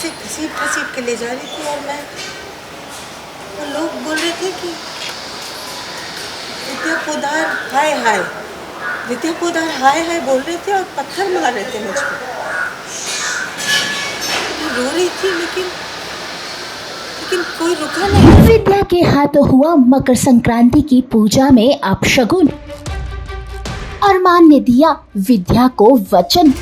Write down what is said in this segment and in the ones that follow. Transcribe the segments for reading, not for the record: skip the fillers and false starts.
से घसीट के ले जा रही थी और मैं, वो लोग बोल रहे थे कि विद्या पोद्दार हाय हाय, विद्या पोद्दार हाय हाय बोल रहे थे और पत्थर मार रहे थे मुझ पर। रो रही थी लेकिन कोई रुका नहीं। विद्या के हाथों हुआ मकर संक्रांति की पूजा में अपशगुन। अरमान ने दिया विद्या को वचन।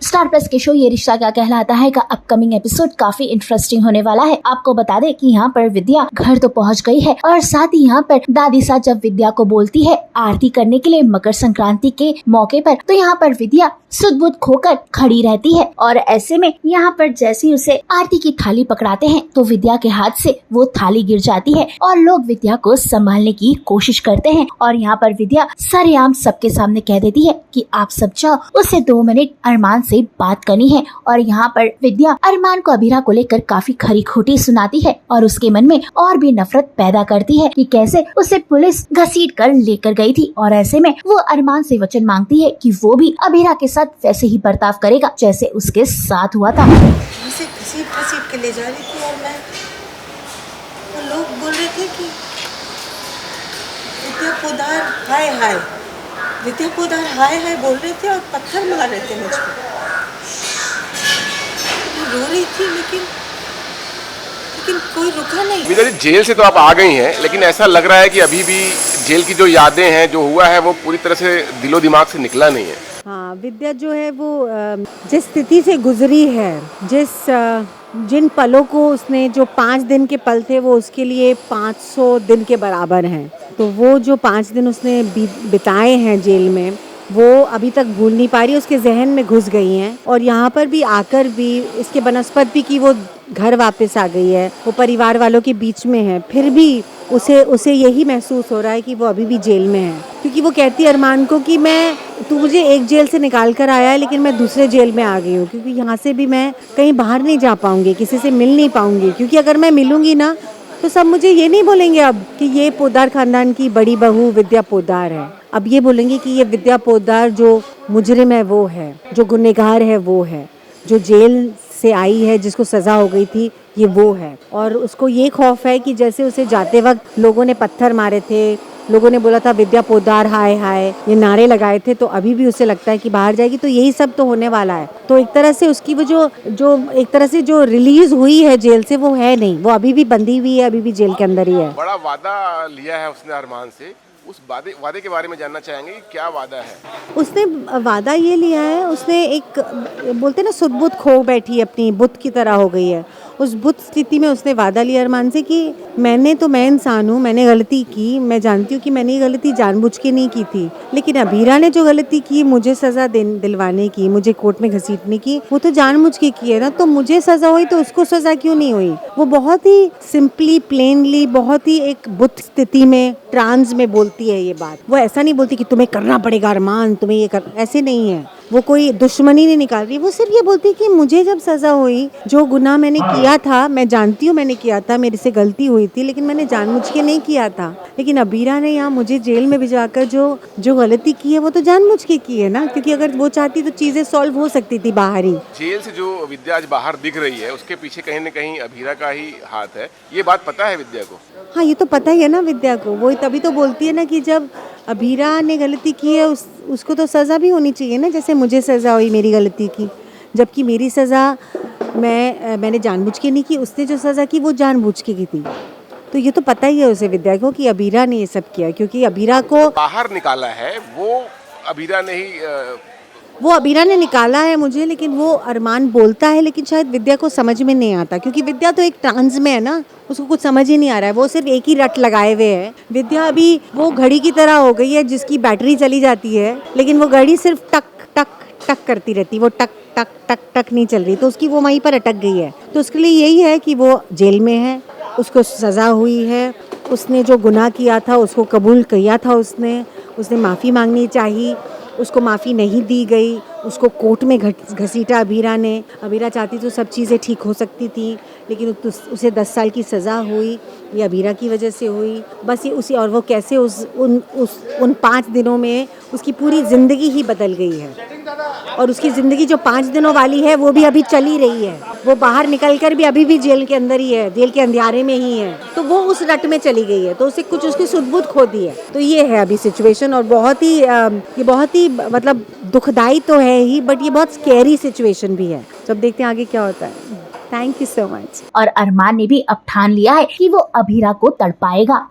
स्टार प्लस के शो ये रिश्ता क्या कहलाता है का अपकमिंग एपिसोड काफी इंटरेस्टिंग होने वाला है। आपको बता दें कि यहाँ पर विद्या घर तो पहुँच गई है और साथ ही यहाँ पर दादी साथ जब विद्या को बोलती है आरती करने के लिए मकर संक्रांति के मौके पर, तो यहाँ पर विद्या सुध-बुध खोकर खड़ी रहती है और ऐसे में यहाँ पर जैसे ही उसे आरती की थाली पकड़ाते हैं तो विद्या के हाथ से वो थाली गिर जाती है और लोग विद्या को संभालने की कोशिश करते हैं और यहाँ पर विद्या सरेआम सबके सामने कह देती है कि आप सब जाओ, उसे 2 मिनट अरमान से बात करनी है। और यहाँ पर विद्या अरमान को अभीरा को लेकर काफी खरी खोटी सुनाती है और उसके मन में और भी नफरत पैदा करती है कि कैसे उसे पुलिस घसीट कर लेकर गई थी और ऐसे में वो अरमान से वचन मांगती है कि वो भी अभीरा के साथ वैसे ही बर्ताव करेगा जैसे उसके साथ हुआ था। उसे घसीट के ले जा रही थी और मैं, वो लोग बोल रहे थे कि विद्या पोद्दार हाय हाय, विद्या पोद्दार हाय हाय बोल रहे थे और पत्थर मार रहे थे मुझ पर। रो रही थी लेकिन कोई रुका नहीं। विद्या जी, जेल से तो आप आ गई हैं, लेकिन ऐसा लग रहा है कि अभी भी जेल की जो यादें हैं, जो हुआ है वो पूरी तरह से दिलो दिमाग से निकला नहीं है। हाँ, विद्या जो है वो जिस स्थिति से गुजरी है, जिन पलों को उसने, जो 5 दिन के पल थे वो उसके लिए 500 दिन के बराबर हैं। तो वो जो 5 दिन उसने बिताए हैं जेल में, वो अभी तक भूल नहीं पा रही, उसके जहन में घुस गई हैं। और यहाँ पर भी आकर भी इसके बनस्पत भी कि वो घर वापस आ गई है, वो परिवार वालों के बीच में है, फिर भी उसे यही महसूस हो रहा है कि वो अभी भी जेल में है। क्योंकि वो कहती है अरमान को कि तू मुझे एक जेल से निकाल कर आया है लेकिन मैं दूसरे जेल में आ गई हूँ, क्योंकि यहाँ से भी मैं कहीं बाहर नहीं जा पाऊँगी, किसी से मिल नहीं पाऊँगी, क्योंकि अगर मैं मिलूँगी ना तो सब मुझे ये नहीं बोलेंगे अब कि ये पोद्दार खानदान की बड़ी बहू विद्या पोद्दार है। अब ये बोलेंगे कि ये विद्या पोद्दार जो मुजरिम है वो है, जो गुनहगार है वो है, जो जेल से आई है, जिसको सज़ा हो गई थी, ये वो है। और उसको ये खौफ है कि जैसे उसे जाते वक्त लोगों ने पत्थर मारे थे, लोगों ने बोला था विद्या पोद्दार हाय हाय, ये नारे लगाए थे, तो अभी भी उसे लगता है कि बाहर जाएगी तो यही सब तो होने वाला है। तो एक तरह से उसकी वो जो एक तरह से जो रिलीज हुई है जेल से वो है नहीं, वो अभी भी बंधी हुई है, अभी भी जेल के अंदर ही है। बड़ा वादा लिया है उसने अरमान से, उस वादे के बारे में जानना चाहेंगे कि क्या वादा है? उसने वादा ये लिया है, उसने एक बोलते ना सुध-बुध खो बैठी, अपनी बुत की तरह हो गई है। उस बुत स्थिति में उसने वादा लिया अरमान से कि मैं इंसान हूँ, मैंने गलती की, मैं जानती हूँ कि मैंने ये गलती जानबूझ के नहीं की थी, लेकिन अभीरा ने जो गलती की, मुझे सज़ा दिलवाने की, मुझे कोर्ट में घसीटने की, वो तो जानबूझ के की है ना। तो मुझे सज़ा हुई तो उसको सज़ा क्यों नहीं हुई? वो बहुत ही सिंपली, प्लेनली, बहुत ही एक बुत स्थिति में, ट्रांस में बोलती है ये बात। वो ऐसा नहीं बोलती कि तुम्हें करना पड़ेगा अरमान, तुम्हें ये कर, ऐसे नहीं है। वो कोई दुश्मनी नहीं निकाल रही, वो सिर्फ ये बोलती है कि मुझे जब सज़ा हुई, जो गुनाह मैंने किया था, मैं जानती हूँ मैंने किया था, मेरे से गलती हुई थी, लेकिन मैंने जानबूझ के नहीं किया था। लेकिन अभीरा ने यहाँ मुझे जेल में भिजवाकर जो गलती की है वो तो जानबूझ के की है ना, क्योंकि अगर वो चाहती तो चीज़ें सॉल्व हो सकती थी बाहर ही। जेल से जो विद्या आज बाहर दिख रही है, उसके पीछे कहीं न कहीं अभीरा का ही हाथ है, ये बात पता है विद्या को? हाँ, ये तो पता ही है ना विद्या को, वो तभी तो बोलती है ना कि जब अभीरा ने गलती की है उसको तो सज़ा भी होनी चाहिए ना, जैसे मुझे सज़ा हुई मेरी गलती की, जबकि मेरी सज़ा मैंने जानबूझ के नहीं की, उसने जो सज़ा की वो जानबूझ के की थी। तो ये तो पता ही है उसे विद्या को कि अभीरा ने ये सब किया, क्योंकि अभीरा को बाहर निकाला है वो अभीरा ने ही वो अभीरा ने निकाला है मुझे, लेकिन वो अरमान बोलता है, लेकिन शायद विद्या को समझ में नहीं आता, क्योंकि विद्या तो एक ट्रांस में है ना, उसको कुछ समझ ही नहीं आ रहा है, वो सिर्फ एक ही रट लगाए हुए है। विद्या अभी वो घड़ी की तरह हो गई है जिसकी बैटरी चली जाती है, लेकिन वो घड़ी सिर्फ टक टक टक करती रहती, वो टक टक टक टक नहीं चल रही, तो उसकी वो वहीं पर अटक गई है। तो उसके लिए यही है कि वो जेल में है, उसको सज़ा हुई है, उसने जो गुनाह किया था उसको कबूल किया था, उसने माफ़ी मांगनी चाहिए, उसको माफ़ी नहीं दी गई, उसको कोर्ट में घसीटा अभीरा ने। अभीरा चाहती तो सब चीज़ें ठीक हो सकती थी, लेकिन उसे 10 साल की सज़ा हुई, ये अभीरा की वजह से हुई। बस ये उसी, और वो कैसे उन 5 दिनों में उसकी पूरी ज़िंदगी ही बदल गई है। और उसकी ज़िंदगी जो 5 दिनों वाली है वो भी अभी चल ही रही है। वो बाहर निकलकर भी अभी भी जेल के अंदर ही है, जेल के अंधियारे में ही है, तो वो उस रट में चली गई है, तो उसे कुछ उसकी सुध-बुध खो दी है। तो ये है अभी सिचुएशन, और ये बहुत ही मतलब दुखदाई तो है ही, बट ये बहुत स्कैरी सिचुएशन भी है। तो अब देखते हैं आगे क्या होता है। Thank you so much. और अरमान ने भी अब ठान लिया है कि वो अभीरा को तड़पाएगा।